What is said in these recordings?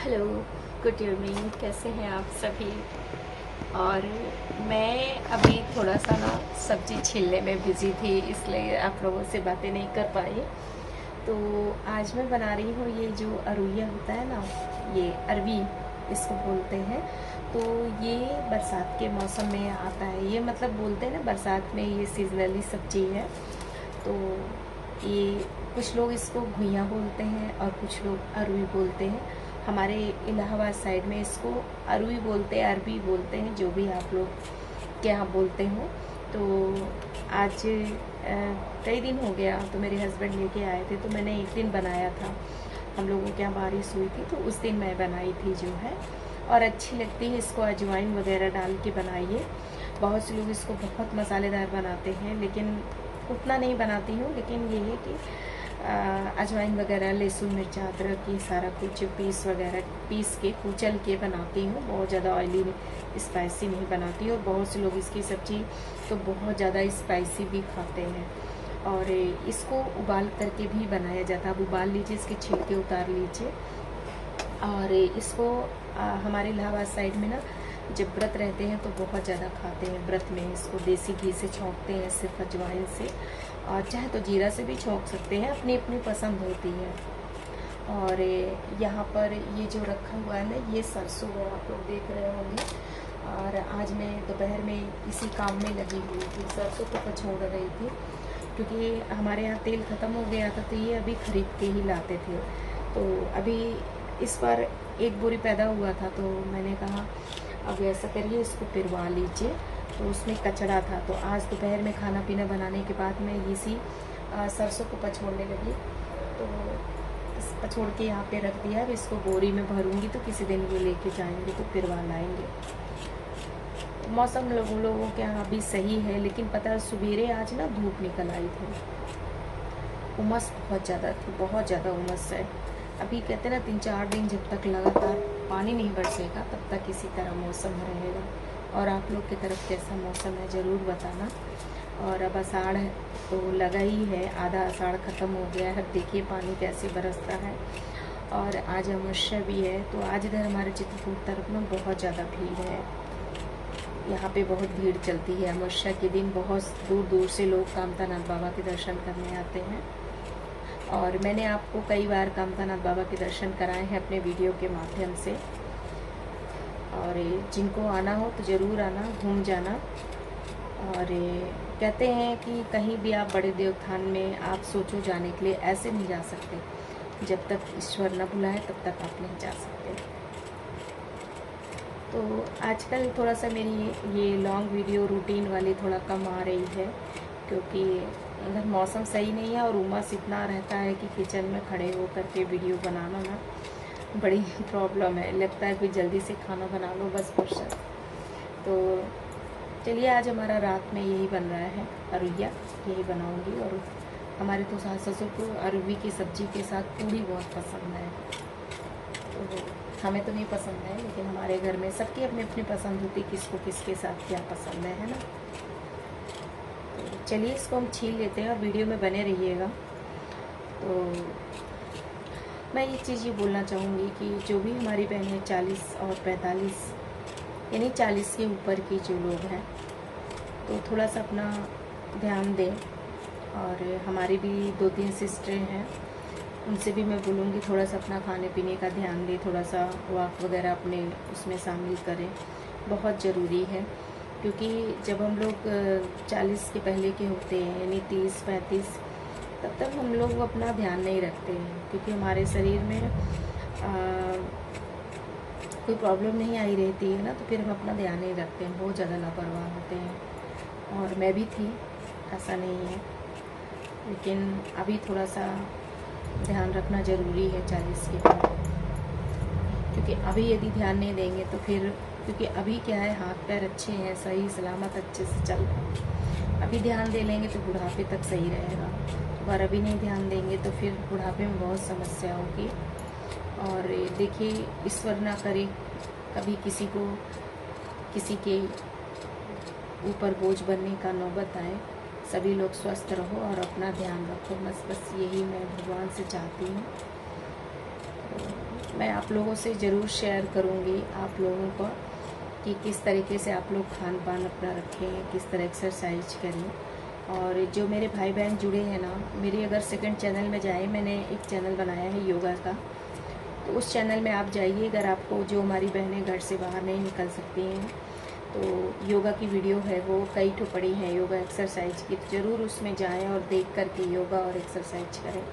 Hello, good evening. कैसे हैं आप सभी? और मैं अभी थोड़ा सा ना सब्जी छीलने में बिज़ी थी, इसलिए आप लोगों से बातें नहीं कर पाई। तो आज मैं बना रही हूँ ये जो अरुइया होता है ना, ये अरवी इसको बोलते हैं। तो ये बरसात के मौसम में आता है। ये मतलब बोलते हैं ना, बरसात में ये सीजनली सब्जी है। तो ये कुछ लोग इसको घुइयाँ बोलते हैं और कुछ लोग अरुई बोलते हैं। हमारे इलाहाबाद साइड में इसको अरुई बोलते हैं, अरबी बोलते हैं, जो भी आप लोग क्या यहाँ बोलते हो। तो आज कई दिन हो गया, तो मेरे हस्बैंड लेके आए थे, तो मैंने एक दिन बनाया था। हम लोगों के यहाँ बारिश हुई थी, तो उस दिन मैं बनाई थी जो है। और अच्छी लगती है, इसको अजवाइन वगैरह डाल के बनाइए। बहुत से लोग इसको बहुत मसालेदार बनाते हैं, लेकिन उतना नहीं बनाती हूँ। लेकिन ये है कि अजवाइन वगैरह, लहसुन मिर्च अदरक, ये सारा कुछ पीस के कुचल के बनाती हूँ। बहुत ज़्यादा ऑयली स्पाइसी नहीं बनाती। और बहुत से लोग इसकी सब्ज़ी तो बहुत ज़्यादा स्पाइसी भी खाते हैं। और इसको उबाल करके भी बनाया जाता है। आप उबाल लीजिए, इसके छिलके उतार लीजिए। और इसको हमारे इलाहाबाद साइड में ना, जब व्रत रहते हैं तो बहुत ज़्यादा खाते हैं। व्रत में इसको देसी घी से छौंकते हैं, सिर्फ अजवाइन से। और चाहे तो जीरा से भी छौंक सकते हैं, अपनी अपनी पसंद होती है। और यहाँ पर ये जो रखा हुआ है ना, ये सरसों है, आप लोग देख रहे होंगे। और आज मैं दोपहर में इसी काम में लगी हुई थी, सरसों को पछोड़ रही थी, क्योंकि हमारे यहाँ तेल ख़त्म हो गया था। तो ये अभी ख़रीद के ही लाते थे। तो अभी इस बार एक बोरी पैदा हुआ था, तो मैंने कहा अब ऐसा करिए, इसको पिरवा लीजिए। तो उसमें कचरा था, तो आज दोपहर में खाना पीना बनाने के बाद मैं इसी सरसों को पछोड़ने लगी। तो पछोड़ के यहाँ पे रख दिया। अब इसको बोरी में भरूंगी, तो किसी दिन ये लेके जाएंगे तो पिरवा लाएंगे। मौसम लोगों के यहाँ भी सही है, लेकिन पता है सवेरे आज ना धूप निकल आई थी, उमस बहुत ज़्यादा थी, बहुत ज़्यादा उमस है। अभी कहते हैं ना, 3-4 दिन जब तक लगातार पानी नहीं बरसेगा तब तक इसी तरह मौसम रहेगा। और आप लोग की तरफ कैसा मौसम है ज़रूर बताना। और अब आषाढ़ है तो लगा ही है, आधा आषाढ़ ख़त्म हो गया है। अब देखिए पानी कैसे बरसता है। और आज अमावस्या भी है, तो आज इधर हमारे चित्रकूट तरफ में बहुत ज़्यादा भीड़ है। यहाँ पे बहुत भीड़ चलती है अमावस्या के दिन। बहुत दूर दूर से लोग कामतानाथ बाबा के दर्शन करने आते हैं। और मैंने आपको कई बार कामतानाथ बाबा के दर्शन कराए हैं अपने वीडियो के माध्यम से। और जिनको आना हो तो ज़रूर आना, घूम जाना। और कहते हैं कि कहीं भी आप बड़े देवस्थान में आप सोचो जाने के लिए, ऐसे नहीं जा सकते। जब तक ईश्वर न बुलाए तब तक आप नहीं जा सकते। तो आजकल थोड़ा सा मेरी ये लॉन्ग वीडियो रूटीन वाली थोड़ा कम आ रही है, क्योंकि अगर मौसम सही नहीं है और उमस इतना रहता है कि किचन में खड़े होकर के वीडियो बनाना ना बड़ी प्रॉब्लम है। लगता है कि जल्दी से खाना बना लो, बस फुर्सत। तो चलिए, आज हमारा रात में यही बन रहा है, अरुइया यही बनाऊंगी। और हमारे तो सास ससुर को अरवी की सब्ज़ी के साथ पूड़ी बहुत पसंद है। तो हमें तो नहीं पसंद है, लेकिन हमारे घर में सबकी अपनी अपनी पसंद होती, किसको किसके साथ क्या पसंद है ना। तो चलिए, इसको हम छील लेते हैं और वीडियो में बने रहिएगा। तो मैं एक चीज़ ये बोलना चाहूँगी कि जो भी हमारी बहनें 40 और 45 यानी 40 के ऊपर की जो लोग हैं, तो थोड़ा सा अपना ध्यान दें। और हमारी भी 2-3 सिस्टरें हैं, उनसे भी मैं बोलूँगी थोड़ा सा अपना खाने पीने का ध्यान दें, थोड़ा सा वॉक वगैरह अपने उसमें शामिल करें, बहुत ज़रूरी है। क्योंकि जब हम लोग 40 के पहले के होते हैं, यानी 30-35, तब तक हम लोग अपना ध्यान नहीं रखते हैं, क्योंकि हमारे शरीर में कोई प्रॉब्लम नहीं आई रहती है ना, तो फिर हम अपना ध्यान नहीं रखते हैं, बहुत ज़्यादा लापरवाह होते हैं। और मैं भी थी, ऐसा नहीं है, लेकिन अभी थोड़ा सा ध्यान रखना ज़रूरी है 40 के बाद। क्योंकि अभी यदि ध्यान नहीं देंगे तो फिर, क्योंकि अभी क्या है, हाथ पैर अच्छे हैं, सही सलामत अच्छे से चल रहे हैं। अभी ध्यान दे लेंगे तो बुढ़ापे तक सही रहेगा, और अभी नहीं ध्यान देंगे तो फिर बुढ़ापे में बहुत समस्या होगी। और देखिए, ईश्वर ना करे कभी किसी को किसी के ऊपर बोझ बनने का नौबत आए। सभी लोग स्वस्थ रहो और अपना ध्यान रखो, बस यही मैं भगवान से चाहती हूँ। मैं आप लोगों से ज़रूर शेयर करूँगी आप लोगों को कि किस तरीके से आप लोग खान पान अपना रखें, किस तरह एक्सरसाइज करें। और जो मेरे भाई बहन जुड़े हैं ना, मेरी अगर सेकंड चैनल में जाए, मैंने एक चैनल बनाया है योगा का, तो उस चैनल में आप जाइए। अगर आपको, जो हमारी बहनें घर से बाहर नहीं निकल सकती हैं, तो योगा की वीडियो है, वो कई ठो पड़ी हैं योगा एक्सरसाइज की, तो ज़रूर उसमें जाएं और देख करके योगा और एक्सरसाइज करें।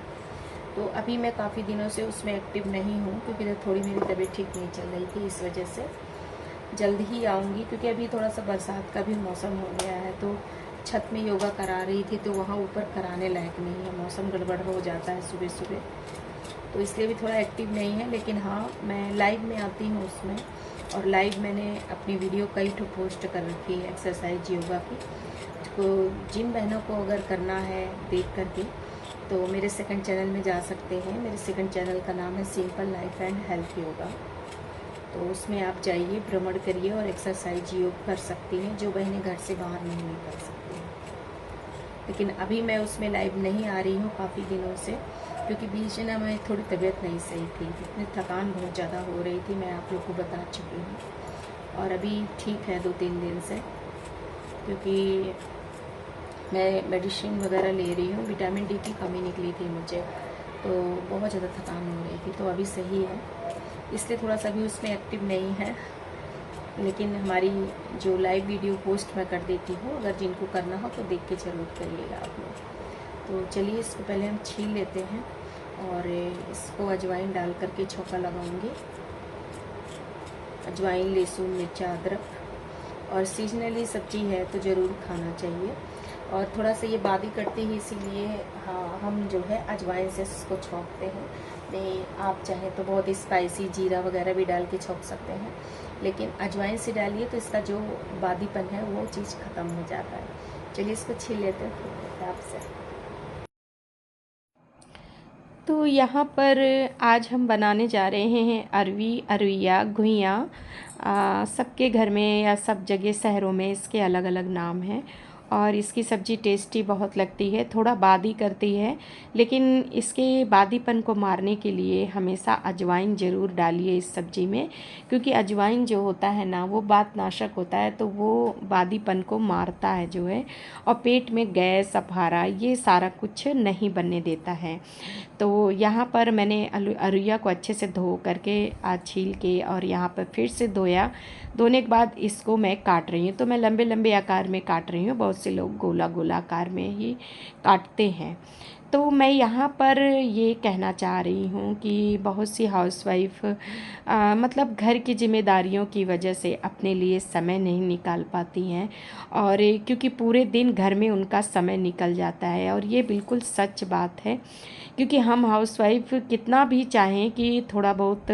तो अभी मैं काफ़ी दिनों से उसमें एक्टिव नहीं हूँ, क्योंकि थोड़ी मेरी तबीयत ठीक नहीं चल रही थी, इस वजह से। जल्द ही आऊँगी, क्योंकि अभी थोड़ा सा बरसात का भी मौसम हो गया है, तो छत में योगा करा रही थी, तो वहाँ ऊपर कराने लायक नहीं है, मौसम गड़बड़ हो जाता है सुबह सुबह, तो इसलिए भी थोड़ा एक्टिव नहीं है। लेकिन हाँ, मैं लाइव में आती हूँ उसमें, और लाइव मैंने अपनी वीडियो कई ठो पोस्ट कर रखी है एक्सरसाइज योगा की। तो जिन बहनों को अगर करना है देख करके, तो मेरे सेकंड चैनल में जा सकते हैं। मेरे सेकंड चैनल का नाम है simple life and health yoga. तो उसमें आप जाइए, भ्रमण करिए और एक्सरसाइज योग कर सकती हैं, जो बहनें घर से बाहर नहीं निकल सकती हैं। लेकिन अभी मैं उसमें लाइव नहीं आ रही हूँ काफ़ी दिनों से, क्योंकि बीच में ना मेरी थोड़ी तबीयत नहीं सही थी, इतनी थकान बहुत ज़्यादा हो रही थी, मैं आप लोग को बता चुकी हूँ। और अभी ठीक है 2-3 दिन से, क्योंकि मैं मेडिसिन वगैरह ले रही हूँ, विटामिन डी की कमी निकली थी मुझे, तो बहुत ज़्यादा थकान हो रही थी, तो अभी सही है, इसलिए थोड़ा सा भी उसमें एक्टिव नहीं है। लेकिन हमारी जो लाइव वीडियो पोस्ट मैं कर देती हूँ, अगर जिनको करना हो तो देख के ज़रूर करिएगा आप लोग। तो चलिए, इसको पहले हम छील लेते हैं और इसको अजवाइन डाल करके छौंका लगाऊंगी। अजवाइन, लहसुन, मिर्चा, अदरक, और सीजनली सब्जी है तो ज़रूर खाना चाहिए। और थोड़ा सा ये बादी करती है, इसीलिए हाँ, हम जो है अजवाइन से इसको छौंकते हैं। नहीं, आप चाहें तो बहुत स्पाइसी जीरा वगैरह भी डाल के छौंक सकते हैं, लेकिन अजवाइन से डालिए तो इसका जो बादीपन है वो चीज़ ख़त्म हो जाता है। चलिए, इसको छील लेते हैं फिर आपसे। तो यहाँ पर आज हम बनाने जा रहे हैं अरविया, घुइयाँ। सबके घर में या सब जगह शहरों में इसके अलग अलग नाम हैं, और इसकी सब्ज़ी टेस्टी बहुत लगती है, थोड़ा बादी करती है, लेकिन इसके बादीपन को मारने के लिए हमेशा अजवाइन ज़रूर डालिए इस सब्ज़ी में, क्योंकि अजवाइन जो होता है ना, वो वातनाशक होता है, तो वो बादीपन को मारता है जो है, और पेट में गैस, अफारा, ये सारा कुछ नहीं बनने देता है। तो यहाँ पर मैंने अरुइया को अच्छे से धो करके छील के, और यहाँ पर फिर से धोने के बाद इसको मैं काट रही हूँ। तो मैं लंबे लंबे आकार में काट रही हूँ, बहुत से लोग गोला गोला आकार में ही काटते हैं। तो मैं यहाँ पर ये कहना चाह रही हूँ कि बहुत सी हाउसवाइफ मतलब घर की जिम्मेदारियों की वजह से अपने लिए समय नहीं निकाल पाती हैं, और क्योंकि पूरे दिन घर में उनका समय निकल जाता है, और ये बिल्कुल सच बात है। क्योंकि हम हाउसवाइफ कितना भी चाहें कि थोड़ा बहुत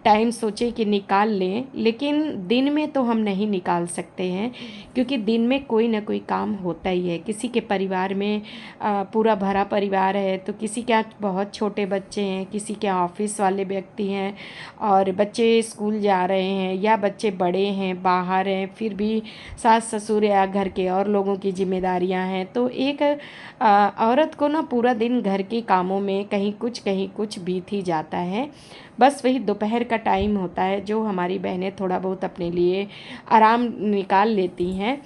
टाइम सोचें कि निकाल लें, लेकिन दिन में तो हम नहीं निकाल सकते हैं, क्योंकि दिन में कोई ना कोई काम होता ही है। किसी के परिवार में पूरा भरा परिवार है, तो किसी के यहाँ बहुत छोटे बच्चे हैं, किसी के ऑफिस वाले व्यक्ति हैं, और बच्चे स्कूल जा रहे हैं, या बच्चे बड़े हैं, बाहर हैं, फिर भी सास ससुर या घर के और लोगों की जिम्मेदारियां हैं। तो एक औरत को ना पूरा दिन घर के कामों में कहीं कुछ बीत ही जाता है। बस वही दोपहर का टाइम होता है जो हमारी बहनें थोड़ा बहुत अपने लिए आराम निकाल लेती हैं,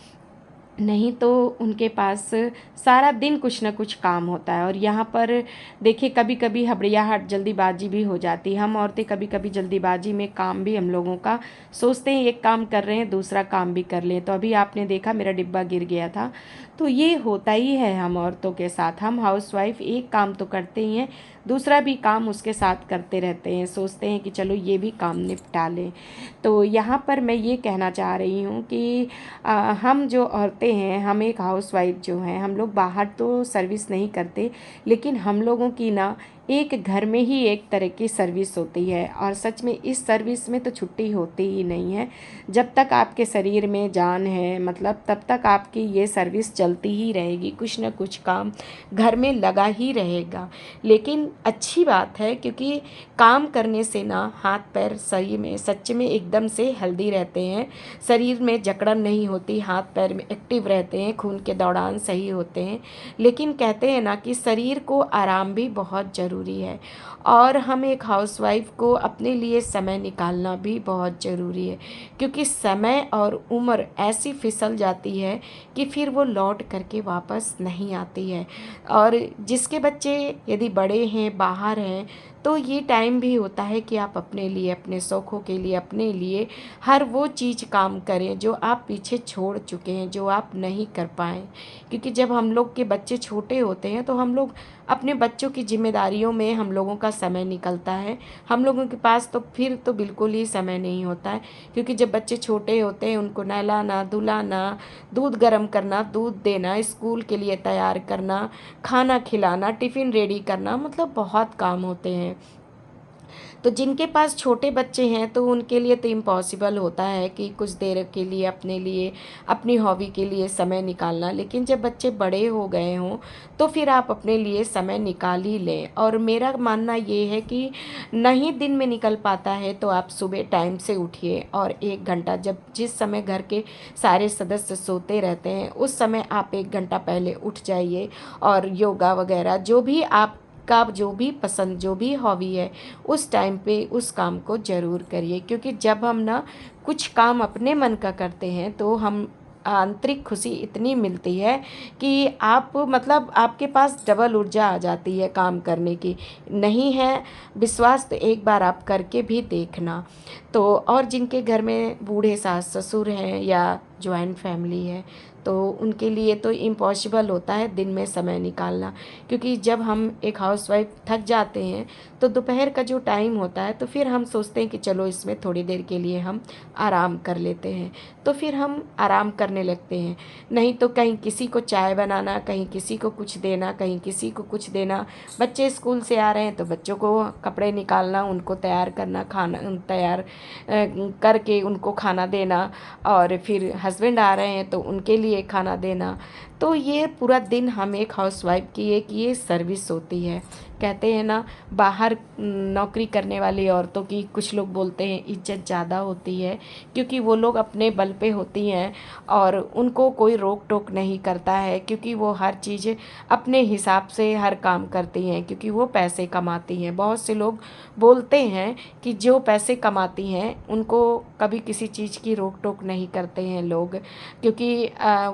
नहीं तो उनके पास सारा दिन कुछ ना कुछ काम होता है। और यहाँ पर देखिए, कभी कभी हबड़ियाहट, जल्दीबाजी भी हो जाती है। हम औरतें कभी कभी जल्दीबाजी में काम भी हम लोगों का सोचते हैं, एक काम कर रहे हैं दूसरा काम भी कर लें। तो अभी आपने देखा मेरा डिब्बा गिर गया था। तो ये होता ही है हम औरतों के साथ। हम हाउसवाइफ एक काम तो करते ही हैं, दूसरा भी काम उसके साथ करते रहते हैं, सोचते हैं कि चलो ये भी काम निपटा लें। तो यहाँ पर मैं ये कहना चाह रही हूँ कि हम जो औरतें हैं, हम एक हाउसवाइफ जो हैं, हम लोग बाहर तो सर्विस नहीं करते, लेकिन हम लोगों की ना एक घर में ही एक तरह की सर्विस होती है, और सच में इस सर्विस में तो छुट्टी होती ही नहीं है। जब तक आपके शरीर में जान है, मतलब तब तक आपकी ये सर्विस चलती ही रहेगी, कुछ ना कुछ काम घर में लगा ही रहेगा। लेकिन अच्छी बात है, क्योंकि काम करने से ना हाथ पैर सही में सच में एकदम से हेल्दी रहते हैं, शरीर में जकड़न नहीं होती, हाथ पैर में एक्टिव रहते हैं, खून के दौरान सही होते हैं। लेकिन कहते हैं ना कि शरीर को आराम भी बहुत ज़रूरी ज़रूरी है। और हम एक हाउसवाइफ़ को अपने लिए समय निकालना भी बहुत ज़रूरी है, क्योंकि समय और उम्र ऐसी फिसल जाती है कि फिर वो लौट करके वापस नहीं आती है। और जिसके बच्चे यदि बड़े हैं, बाहर हैं, तो ये टाइम भी होता है कि आप अपने लिए, अपने शौक़ों के लिए, अपने लिए हर वो चीज़ काम करें जो आप पीछे छोड़ चुके हैं, जो आप नहीं कर पाए। क्योंकि जब हम लोग के बच्चे छोटे होते हैं तो हम लोग अपने बच्चों की ज़िम्मेदारियों में हम लोगों का समय निकलता है। हम लोगों के पास तो फिर तो बिल्कुल ही समय नहीं होता है, क्योंकि जब बच्चे छोटे होते हैं उनको नहलाना, धुलाना, दूध गर्म करना, दूध देना, स्कूल के लिए तैयार करना, खाना खिलाना, टिफ़िन रेडी करना, मतलब बहुत काम होते हैं। तो जिनके पास छोटे बच्चे हैं तो उनके लिए तो इम्पॉसिबल होता है कि कुछ देर के लिए अपने लिए, अपनी हॉबी के लिए समय निकालना। लेकिन जब बच्चे बड़े हो गए हों तो फिर आप अपने लिए समय निकाल ही लें। और मेरा मानना ये है कि नहीं दिन में निकल पाता है तो आप सुबह टाइम से उठिए और 1 घंटा, जब जिस समय घर के सारे सदस्य सोते रहते हैं उस समय आप 1 घंटा पहले उठ जाइए और योगा वगैरह जो भी आपका जो भी पसंद, जो भी हॉबी है, उस टाइम पे उस काम को ज़रूर करिए। क्योंकि जब हम ना कुछ काम अपने मन का करते हैं तो हम आंतरिक खुशी इतनी मिलती है कि आप मतलब आपके पास डबल ऊर्जा आ जाती है काम करने की। नहीं है विश्वास तो एक बार आप करके भी देखना। तो और जिनके घर में बूढ़े सास ससुर हैं या जॉइंट फैमिली है तो उनके लिए तो इम्पॉसिबल होता है दिन में समय निकालना। क्योंकि जब हम एक हाउसवाइफ थक जाते हैं तो दोपहर का जो टाइम होता है तो फिर हम सोचते हैं कि चलो इसमें थोड़ी देर के लिए हम आराम कर लेते हैं, तो फिर हम आराम करने लगते हैं। नहीं तो कहीं किसी को चाय बनाना, कहीं किसी को कुछ देना, कहीं किसी को कुछ देना। बच्चे स्कूल से आ रहे हैं तो बच्चों को कपड़े निकालना, उनको तैयार करना, खाना तैयार करके उनको खाना देना, और फिर हस्बैंड आ रहे हैं तो उनके लिए खाना देना। तो ये पूरा दिन हम एक हाउसवाइफ की एक ये सर्विस होती है। कहते हैं ना, बाहर नौकरी करने वाली औरतों की कुछ लोग बोलते हैं इज्जत ज़्यादा होती है, क्योंकि वो लोग अपने बल पे होती हैं और उनको कोई रोक टोक नहीं करता है, क्योंकि वो हर चीज़ अपने हिसाब से हर काम करती हैं, क्योंकि वो पैसे कमाती हैं। बहुत से लोग बोलते हैं कि जो पैसे कमाती हैं उनको कभी किसी चीज़ की रोक टोक नहीं करते हैं लोग, क्योंकि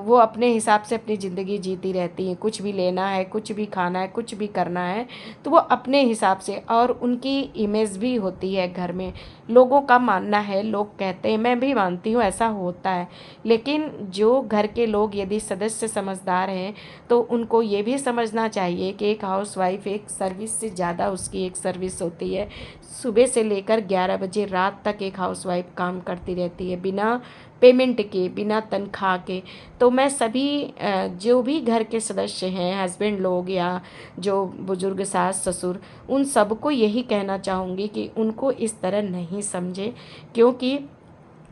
वो अपने हिसाब से अपनी ज़िंदगी जीती रहती हैं। कुछ भी लेना है, कुछ भी खाना है, कुछ भी करना है तो वो अपने हिसाब से, और उनकी इमेज भी होती है घर में। लोगों का मानना है, लोग कहते हैं, मैं भी मानती हूँ ऐसा होता है। लेकिन जो घर के लोग यदि सदस्य समझदार हैं तो उनको ये भी समझना चाहिए कि एक हाउसवाइफ एक सर्विस से ज़्यादा उसकी एक सर्विस होती है। सुबह से लेकर 11 बजे रात तक एक हाउसवाइफ काम करती रहती है बिना पेमेंट के, बिना तनख्वाह के। तो मैं सभी जो भी घर के सदस्य हैं, हस्बैंड लोग या जो बुजुर्ग सास ससुर, उन सबको यही कहना चाहूँगी कि उनको इस तरह नहीं समझें, क्योंकि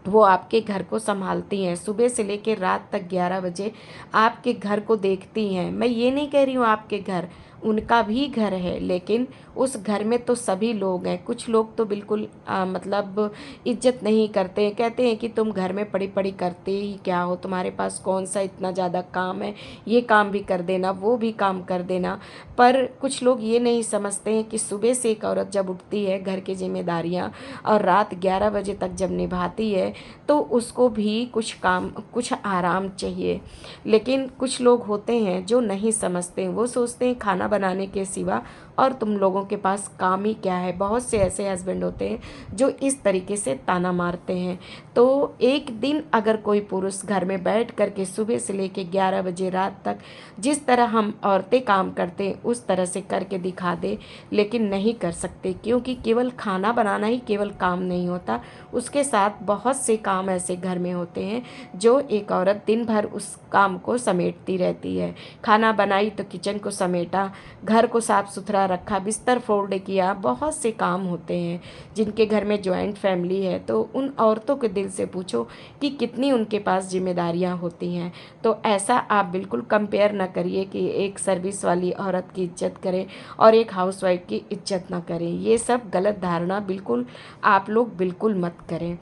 वो आपके घर को संभालती हैं। सुबह से लेकर रात तक 11 बजे आपके घर को देखती हैं। मैं ये नहीं कह रही हूँ आपके घर, उनका भी घर है, लेकिन उस घर में तो सभी लोग हैं। कुछ लोग तो बिल्कुल मतलब इज्जत नहीं करते, कहते हैं कि तुम घर में पड़ी पड़ी करते ही क्या हो, तुम्हारे पास कौन सा इतना ज़्यादा काम है, ये काम भी कर देना, वो भी काम कर देना। पर कुछ लोग ये नहीं समझते हैं कि सुबह से एक औरत जब उठती है घर की जिम्मेदारियाँ और रात 11 बजे तक जब निभाती है तो उसको भी कुछ काम, कुछ आराम चाहिए। लेकिन कुछ लोग होते हैं जो नहीं समझते, वो सोचते हैं खाना बनाने के सिवा और तुम लोगों के पास काम ही क्या है। बहुत से ऐसे हस्बैंड होते हैं जो इस तरीके से ताना मारते हैं। तो एक दिन अगर कोई पुरुष घर में बैठ कर के सुबह से लेकर 11 बजे रात तक जिस तरह हम औरतें काम करते हैं उस तरह से करके दिखा दे, लेकिन नहीं कर सकते, क्योंकि केवल खाना बनाना ही केवल काम नहीं होता, उसके साथ बहुत से काम ऐसे घर में होते हैं जो एक औरत दिन भर उस काम को समेटती रहती है। खाना बनाई तो किचन को समेटा, घर को साफ सुथरा रखा, बिस्तर फोल्ड किया, बहुत से काम होते हैं। जिनके घर में जॉइंट फैमिली है तो उन औरतों के दिल से पूछो कि कितनी उनके पास जिम्मेदारियां होती हैं। तो ऐसा आप बिल्कुल कंपेयर ना करिए कि एक सर्विस वाली औरत की इज्जत करें और एक हाउसवाइफ की इज्जत ना करें। ये सब गलत धारणा बिल्कुल आप लोग बिल्कुल मत करें।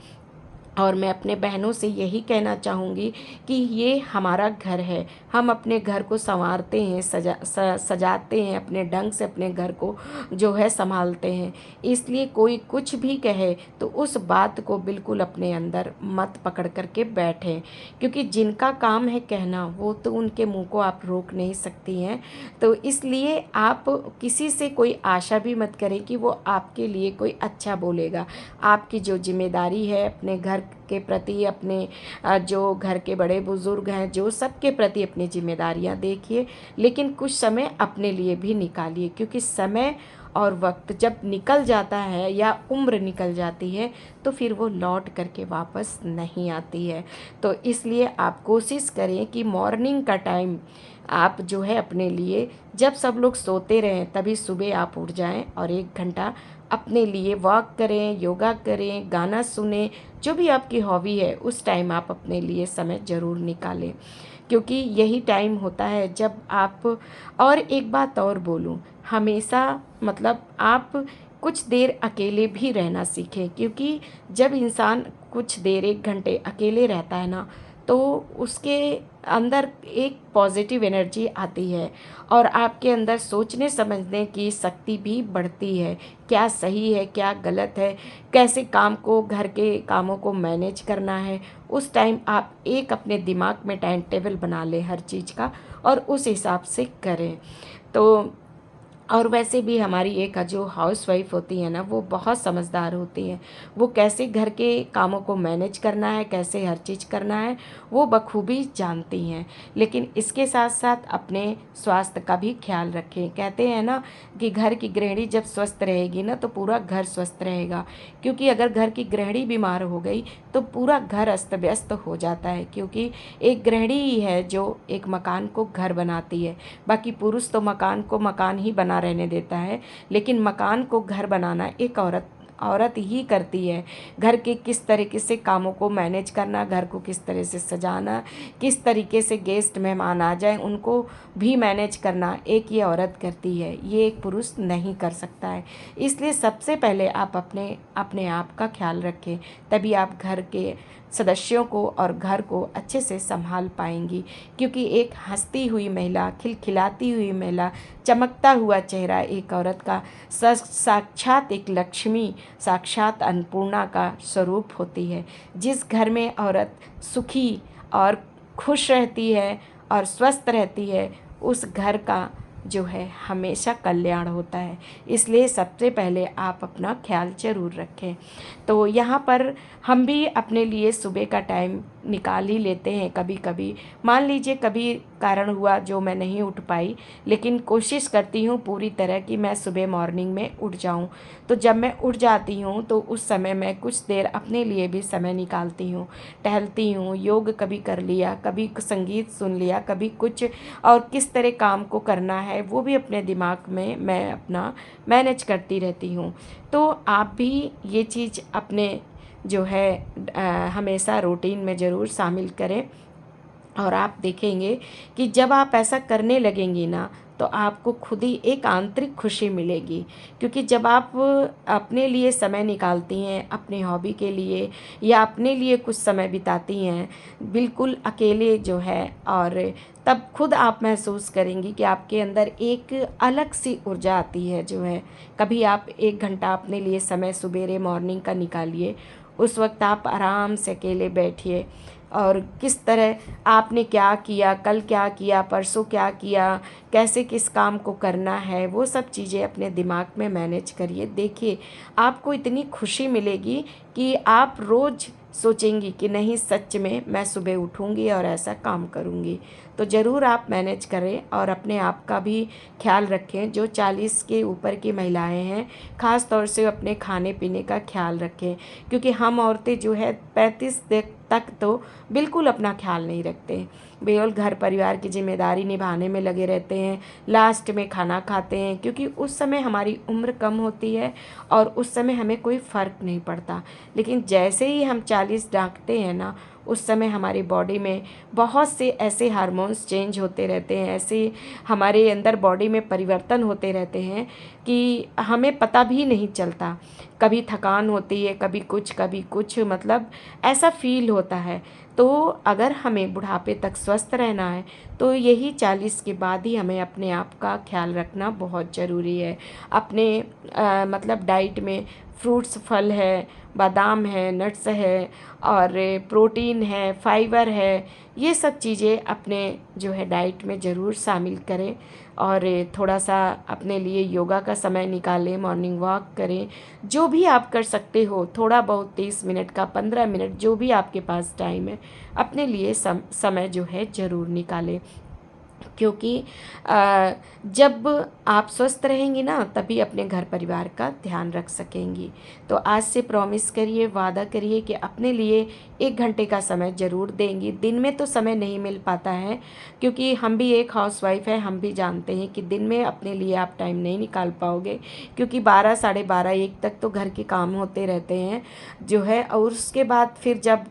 और मैं अपने बहनों से यही कहना चाहूँगी कि ये हमारा घर है, हम अपने घर को संवारते हैं, सजाते हैं, अपने ढंग से अपने घर को जो है संभालते हैं। इसलिए कोई कुछ भी कहे तो उस बात को बिल्कुल अपने अंदर मत पकड़ कर के बैठें, क्योंकि जिनका काम है कहना, वो तो उनके मुंह को आप रोक नहीं सकती हैं। तो इसलिए आप किसी से कोई आशा भी मत करें कि वो आपके लिए कोई अच्छा बोलेगा। आपकी जो जिम्मेदारी है अपने घर के प्रति, अपने जो घर के बड़े बुजुर्ग हैं, जो सबके प्रति अपनी जिम्मेदारियां देखिए, लेकिन कुछ समय अपने लिए भी निकालिए, क्योंकि समय और वक्त जब निकल जाता है या उम्र निकल जाती है तो फिर वो लौट करके वापस नहीं आती है। तो इसलिए आप कोशिश करें कि मॉर्निंग का टाइम आप जो है अपने लिए, जब सब लोग सोते रहें तभी सुबह आप उठ जाएं और 1 घंटा अपने लिए वॉक करें, योगा करें, गाना सुनें, जो भी आपकी हॉबी है उस टाइम आप अपने लिए समय ज़रूर निकालें, क्योंकि यही टाइम होता है जब आप। और एक बात और बोलूं, हमेशा मतलब आप कुछ देर अकेले भी रहना सीखें, क्योंकि जब इंसान कुछ देर 1 घंटे अकेले रहता है ना, तो उसके अंदर एक पॉजिटिव एनर्जी आती है और आपके अंदर सोचने समझने की शक्ति भी बढ़ती है। क्या सही है, क्या गलत है, कैसे काम को, घर के कामों को मैनेज करना है, उस टाइम आप एक अपने दिमाग में टाइम टेबल बना लें हर चीज़ का और उस हिसाब से करें। तो और वैसे भी हमारी एक जो हाउसवाइफ होती है ना, वो बहुत समझदार होती हैं। वो कैसे घर के कामों को मैनेज करना है, कैसे हर चीज़ करना है, वो बखूबी जानती हैं। लेकिन इसके साथ साथ अपने स्वास्थ्य का भी ख्याल रखें। कहते हैं ना कि घर की गृहिणी जब स्वस्थ रहेगी ना तो पूरा घर स्वस्थ रहेगा, क्योंकि अगर घर की गृहिणी बीमार हो गई तो पूरा घर अस्त व्यस्त हो जाता है, क्योंकि एक गृहिणी ही है जो एक मकान को घर बनाती है। बाकी पुरुष तो मकान को मकान ही बना रहने देता है, लेकिन मकान को घर बनाना एक औरत ही करती है। घर के किस तरीके से कामों को मैनेज करना, घर को किस तरह से सजाना, किस तरीके से गेस्ट मेहमान आ जाए उनको भी मैनेज करना एक ये औरत करती है, ये एक पुरुष नहीं कर सकता है। इसलिए सबसे पहले आप अपने आप का ख्याल रखें, तभी आप घर के सदस्यों को और घर को अच्छे से संभाल पाएंगी, क्योंकि एक हंसती हुई महिला, खिलखिलाती हुई महिला, चमकता हुआ चेहरा एक औरत का साक्षात एक लक्ष्मी, साक्षात अन्नपूर्णा का स्वरूप होती है। जिस घर में औरत सुखी और खुश रहती है और स्वस्थ रहती है, उस घर का जो है हमेशा कल्याण होता है। इसलिए सबसे पहले आप अपना ख्याल जरूर रखें। तो यहाँ पर हम भी अपने लिए सुबह का टाइम निकाल ही लेते हैं कभी कभी। मान लीजिए कभी कारण हुआ जो मैं नहीं उठ पाई, लेकिन कोशिश करती हूँ पूरी तरह कि मैं सुबह मॉर्निंग में उठ जाऊँ। तो जब मैं उठ जाती हूँ तो उस समय मैं कुछ देर अपने लिए भी समय निकालती हूँ, टहलती हूँ, योग कभी कर लिया, कभी संगीत सुन लिया, कभी कुछ, और किस तरह काम को करना है वो भी अपने दिमाग में मैं अपना मैनेज करती रहती हूँ। तो आप भी ये चीज़ अपने जो है हमेशा रूटीन में ज़रूर शामिल करें, और आप देखेंगे कि जब आप ऐसा करने लगेंगी ना तो आपको खुद ही एक आंतरिक खुशी मिलेगी, क्योंकि जब आप अपने लिए समय निकालती हैं, अपने हॉबी के लिए या अपने लिए कुछ समय बिताती हैं बिल्कुल अकेले जो है, और तब खुद आप महसूस करेंगी कि आपके अंदर एक अलग सी ऊर्जा आती है जो है। कभी आप 1 घंटा अपने लिए समय सुबेरे मॉर्निंग का निकालिए, उस वक्त आप आराम से अकेले बैठिए और किस तरह आपने क्या किया, कल क्या किया, परसों क्या किया, कैसे किस काम को करना है, वो सब चीज़ें अपने दिमाग में मैनेज करिए। देखिए आपको इतनी खुशी मिलेगी कि आप रोज़ सोचेंगी कि नहीं सच में मैं सुबह उठूँगी और ऐसा काम करूँगी। तो ज़रूर आप मैनेज करें और अपने आप का भी ख्याल रखें। जो 40 के ऊपर की महिलाएं हैं, ख़ास तौर से अपने खाने पीने का ख्याल रखें, क्योंकि हम औरतें जो है 35 तक तो बिल्कुल अपना ख्याल नहीं रखते। बेवल घर परिवार की जिम्मेदारी निभाने में लगे रहते हैं, लास्ट में खाना खाते हैं, क्योंकि उस समय हमारी उम्र कम होती है और उस समय हमें कोई फ़र्क नहीं पड़ता। लेकिन जैसे ही हम 40 दाटते हैं ना, उस समय हमारी बॉडी में बहुत से ऐसे हार्मोन्स चेंज होते रहते हैं, ऐसे हमारे अंदर बॉडी में परिवर्तन होते रहते हैं कि हमें पता भी नहीं चलता। कभी थकान होती है, कभी कुछ मतलब ऐसा फील होता है। तो अगर हमें बुढ़ापे तक स्वस्थ रहना है तो यही 40 के बाद ही हमें अपने आप का ख्याल रखना बहुत ज़रूरी है। अपने मतलब डाइट में फ्रूट्स, फल है, बादाम है, नट्स है और प्रोटीन है, फाइबर है, ये सब चीज़ें अपने जो है डाइट में ज़रूर शामिल करें। और थोड़ा सा अपने लिए योगा का समय निकालें, मॉर्निंग वॉक करें, जो भी आप कर सकते हो, थोड़ा बहुत 30 मिनट का, 15 मिनट, जो भी आपके पास टाइम है, अपने लिए समय जो है ज़रूर निकालें। क्योंकि जब आप स्वस्थ रहेंगी ना, तभी अपने घर परिवार का ध्यान रख सकेंगी। तो आज से प्रॉमिस करिए, वादा करिए कि अपने लिए 1 घंटे का समय ज़रूर देंगी। दिन में तो समय नहीं मिल पाता है, क्योंकि हम भी एक हाउसवाइफ है, हम भी जानते हैं कि दिन में अपने लिए आप टाइम नहीं निकाल पाओगे, क्योंकि 12, साढ़े 12, 1 तक तो घर के काम होते रहते हैं जो है। और उसके बाद फिर जब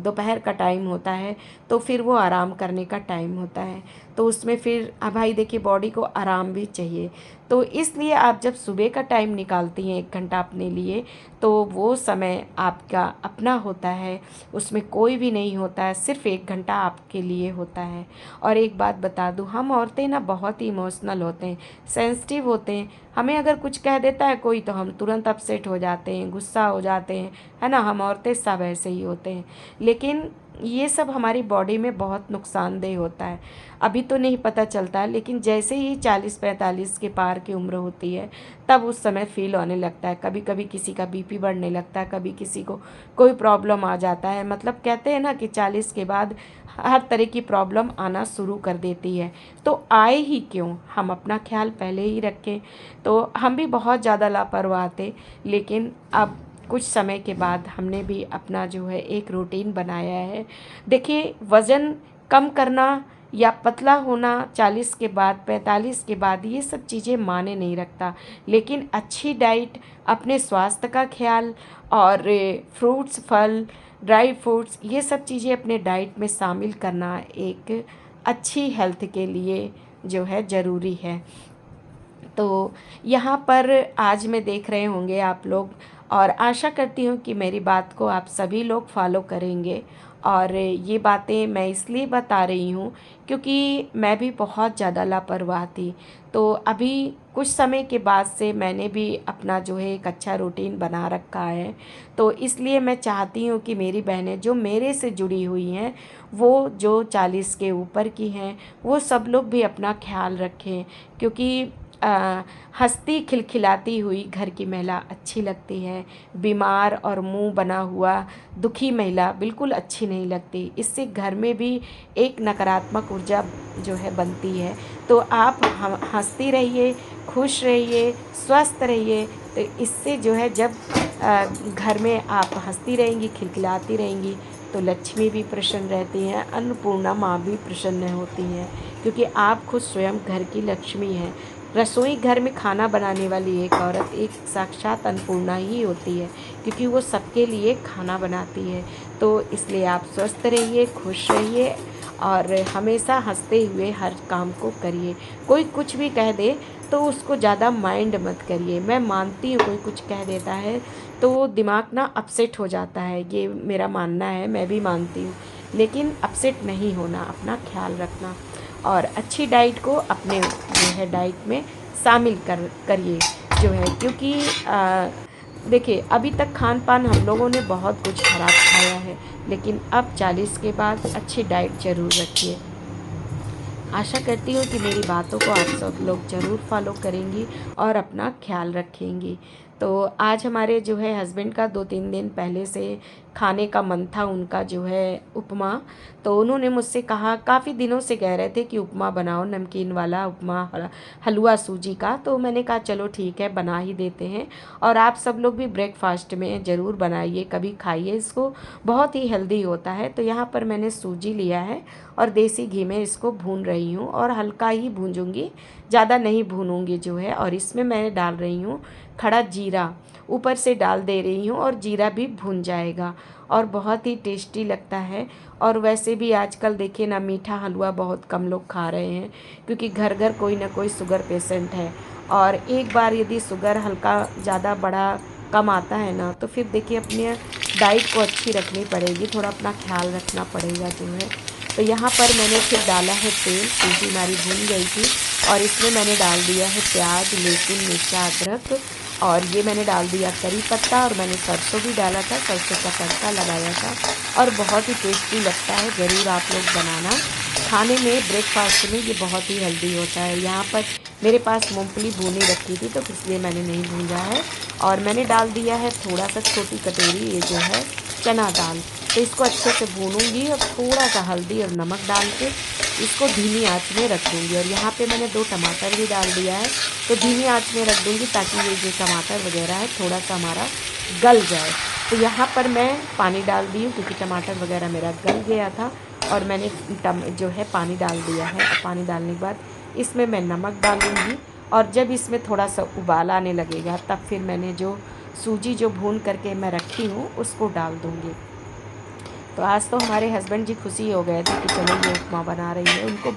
दोपहर का टाइम होता है तो फिर वो आराम करने का टाइम होता है। तो उसमें फिर भाई देखिए, बॉडी को आराम भी चाहिए। तो इसलिए आप जब सुबह का टाइम निकालती हैं 1 घंटा अपने लिए, तो वो समय आपका अपना होता है, उसमें कोई भी नहीं होता है, सिर्फ 1 घंटा आपके लिए होता है। और एक बात बता दूँ, हम औरतें ना बहुत ही इमोशनल होते हैं, सेंसिटिव होते हैं। हमें अगर कुछ कह देता है कोई तो हम तुरंत अपसेट हो जाते हैं, गुस्सा हो जाते हैं, है ना। हम औरतें सब ऐसे ही होते हैं। लेकिन ये सब हमारी बॉडी में बहुत नुकसानदेह होता है। अभी तो नहीं पता चलता है, लेकिन जैसे ही 40-45 के पार की उम्र होती है, तब उस समय फील होने लगता है। कभी कभी किसी का बीपी बढ़ने लगता है, कभी किसी को कोई प्रॉब्लम आ जाता है। मतलब कहते हैं ना कि 40 के बाद हर तरह की प्रॉब्लम आना शुरू कर देती है। तो आए ही क्यों, हम अपना ख्याल पहले ही रखें। तो हम भी बहुत ज़्यादा लापरवाह थे, लेकिन अब कुछ समय के बाद हमने भी अपना जो है एक रूटीन बनाया है। देखिए, वज़न कम करना या पतला होना 40 के बाद, 45 के बाद, ये सब चीज़ें मायने नहीं रखता। लेकिन अच्छी डाइट, अपने स्वास्थ्य का ख्याल और फ्रूट्स, फल, ड्राई फ्रूट्स, ये सब चीज़ें अपने डाइट में शामिल करना एक अच्छी हेल्थ के लिए जो है ज़रूरी है। तो यहाँ पर आज में देख रहे होंगे आप लोग, और आशा करती हूँ कि मेरी बात को आप सभी लोग फॉलो करेंगे। और ये बातें मैं इसलिए बता रही हूँ क्योंकि मैं भी बहुत ज़्यादा लापरवाह थी। तो अभी कुछ समय के बाद से मैंने भी अपना जो है एक अच्छा रूटीन बना रखा है। तो इसलिए मैं चाहती हूँ कि मेरी बहनें जो मेरे से जुड़ी हुई हैं, वो जो 40 के ऊपर की हैं, वो सब लोग भी अपना ख्याल रखें। क्योंकि हंसती खिलखिलाती हुई घर की महिला अच्छी लगती है। बीमार और मुंह बना हुआ दुखी महिला बिल्कुल अच्छी नहीं लगती। इससे घर में भी एक नकारात्मक ऊर्जा जो है बनती है। तो आप हंसती रहिए, खुश रहिए, स्वस्थ रहिए। तो इससे जो है जब घर में आप हंसती रहेंगी, खिलखिलाती रहेंगी, तो लक्ष्मी भी प्रसन्न रहती हैं, अन्नपूर्णा माँ भी प्रसन्न होती हैं, क्योंकि आप खुद स्वयं घर की लक्ष्मी हैं। रसोई घर में खाना बनाने वाली एक औरत एक साक्षात अन्नपूर्णा ही होती है, क्योंकि वो सबके लिए खाना बनाती है। तो इसलिए आप स्वस्थ रहिए, खुश रहिए और हमेशा हंसते हुए हर काम को करिए। कोई कुछ भी कह दे तो उसको ज़्यादा माइंड मत करिए। मैं मानती हूँ कोई कुछ कह देता है तो वो दिमाग ना अपसेट हो जाता है, ये मेरा मानना है, मैं भी मानती हूँ। लेकिन अपसेट नहीं होना, अपना ख्याल रखना और अच्छी डाइट को अपने जो है डाइट में शामिल करिए जो है। क्योंकि देखिए, अभी तक खान पान हम लोगों ने बहुत कुछ खराब खाया है, लेकिन अब 40 के बाद अच्छी डाइट ज़रूर रखिए। आशा करती हूँ कि मेरी बातों को आप सब लोग ज़रूर फॉलो करेंगी और अपना ख्याल रखेंगी। तो आज हमारे जो है हस्बैंड का 2-3 दिन पहले से खाने का मन था उनका जो है उपमा। तो उन्होंने मुझसे कहा, काफ़ी दिनों से कह रहे थे कि उपमा बनाओ, नमकीन वाला उपमा, हलवा सूजी का। तो मैंने कहा चलो ठीक है, बना ही देते हैं। और आप सब लोग भी ब्रेकफास्ट में ज़रूर बनाइए, कभी खाइए इसको, बहुत ही हेल्दी होता है। तो यहाँ पर मैंने सूजी लिया है और देसी घी में इसको भून रही हूँ, और हल्का ही भूंजूंगी, ज़्यादा नहीं भूनूंगी जो है। और इसमें मैं डाल रही हूँ खड़ा जीरा, ऊपर से डाल दे रही हूँ, और जीरा भी भून जाएगा और बहुत ही टेस्टी लगता है। और वैसे भी आजकल देखिए ना, मीठा हलवा बहुत कम लोग खा रहे हैं, क्योंकि घर घर कोई ना कोई शुगर पेशेंट है। और एक बार यदि शुगर हल्का ज़्यादा बड़ा कम आता है ना, तो फिर देखिए अपने डाइट को अच्छी रखनी पड़ेगी, थोड़ा अपना ख्याल रखना पड़ेगा जो है। तो यहाँ पर मैंने फिर डाला है तेल, सूजी हमारी भून गई थी, और इसमें मैंने डाल दिया है प्याज, लहसुन, मिर्चा, अदरक, और ये मैंने डाल दिया करी पत्ता, और मैंने सरसों भी डाला था, सरसों का तड़का लगाया था। और बहुत ही टेस्टी लगता है, ज़रूर आप लोग बनाना। खाने में ब्रेकफास्ट में ये बहुत ही हेल्दी होता है। यहाँ पर मेरे पास मूंगफली भूनी रखी थी, तो इसलिए मैंने नहीं भूना है। और मैंने डाल दिया है थोड़ा सा, छोटी कटोरी ये जो है चना दाल। तो इसको अच्छे से भूनूंगी, और थोड़ा सा हल्दी और नमक डाल के इसको धीमी आंच में रख दूँगी। और यहाँ पे मैंने 2 टमाटर भी डाल दिया है, तो धीमी आंच में रख दूँगी, ताकि ये जो टमाटर वगैरह है थोड़ा सा हमारा गल जाए। तो यहाँ पर मैं पानी डाल दी हूँ, क्योंकि टमाटर वगैरह मेरा गल गया था, और मैंने जो है पानी डाल दिया है। और पानी डालने के बाद इसमें मैं नमक डालूँगी, और जब इसमें थोड़ा सा उबाल आने लगेगा, तब फिर मैंने जो सूजी जो भून करके मैं रखी हूँ उसको डाल दूँगी। तो आज तो हमारे हस्बैंड जी खुशी हो गए थे कि चलो ये उपमा बना रही है। उनको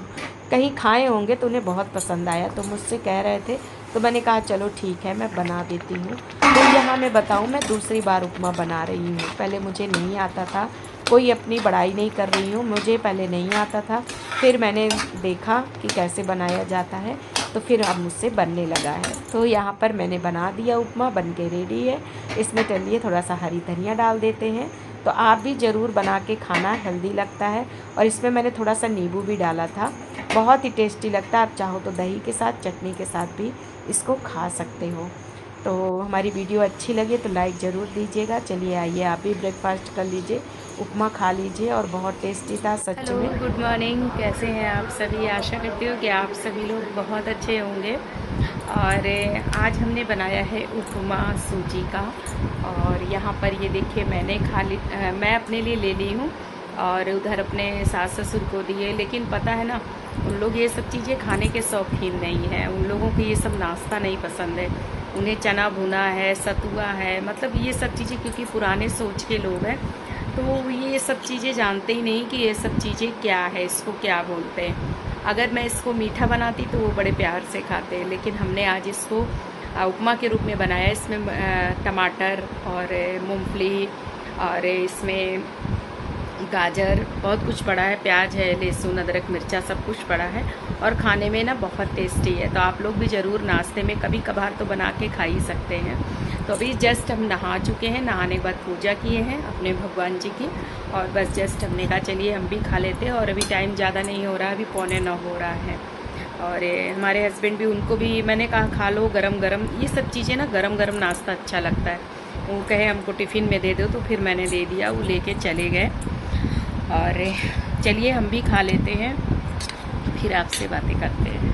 कहीं खाए होंगे तो उन्हें बहुत पसंद आया, तो मुझसे कह रहे थे, तो मैंने कहा चलो ठीक है, मैं बना देती हूँ। तो यहाँ मैं बताऊँ, मैं दूसरी बार उपमा बना रही हूँ। पहले मुझे नहीं आता था, कोई अपनी बड़ाई नहीं कर रही हूँ, मुझे पहले नहीं आता था। फिर मैंने देखा कि कैसे बनाया जाता है, तो फिर अब मुझसे बनने लगा है। तो यहाँ पर मैंने बना दिया, उपमा बन के रेडी है। इसमें चलिए थोड़ा सा हरी धनिया डाल देते हैं। तो आप भी ज़रूर बना के खाना, हेल्दी लगता है। और इसमें मैंने थोड़ा सा नींबू भी डाला था, बहुत ही टेस्टी लगता है। आप चाहो तो दही के साथ, चटनी के साथ भी इसको खा सकते हो। तो हमारी वीडियो अच्छी लगे तो लाइक ज़रूर दीजिएगा। चलिए आइए आप भी ब्रेकफास्ट कर लीजिए, उपमा खा लीजिए, और बहुत टेस्टी था सच में। Hello, good morning. कैसे हैं आप सभी? आशा करती हूँ कि आप सभी लोग बहुत अच्छे होंगे। और आज हमने बनाया है उपमा सूजी का। और यहाँ पर ये देखिए, मैं अपने लिए ले ली हूँ, और उधर अपने सास ससुर को दिए। लेकिन पता है ना, उन लोग ये सब चीज़ें खाने के शौकीन नहीं हैं। उन लोगों को ये सब नाश्ता नहीं पसंद है। उन्हें चना भुना है, सतुआ है, मतलब ये सब चीज़ें, क्योंकि पुराने सोच के लोग हैं, तो वो ये सब चीज़ें जानते ही नहीं कि ये सब चीज़ें क्या है, इसको क्या बोलते हैं। अगर मैं इसको मीठा बनाती तो वो बड़े प्यार से खाते हैं, लेकिन हमने आज इसको उपमा के रूप में बनाया। इसमें टमाटर और मूंगफली, और इसमें गाजर, बहुत कुछ पड़ा है, प्याज है, लहसुन, अदरक, मिर्चा, सब कुछ पड़ा है। और खाने में ना बहुत टेस्टी है। तो आप लोग भी ज़रूर नाश्ते में कभी कभार तो बना के खा ही सकते हैं। तो अभी जस्ट हम नहा चुके हैं, नहाने के बाद पूजा किए हैं अपने भगवान जी की, और बस जस्ट हमने कहा चलिए हम भी खा लेते हैं। और अभी टाइम ज़्यादा नहीं हो रहा, अभी 8:45 हो रहा है। और हमारे हस्बैंड भी, उनको भी मैंने कहा खा लो गरम गरम, ये सब चीज़ें ना गरम गरम नाश्ता अच्छा लगता है। वो कहे हमको टिफ़िन में दे दो, तो फिर मैंने दे दिया, वो लेके चले गए। और चलिए हम भी खा लेते हैं, फिर आपसे बातें करते हैं।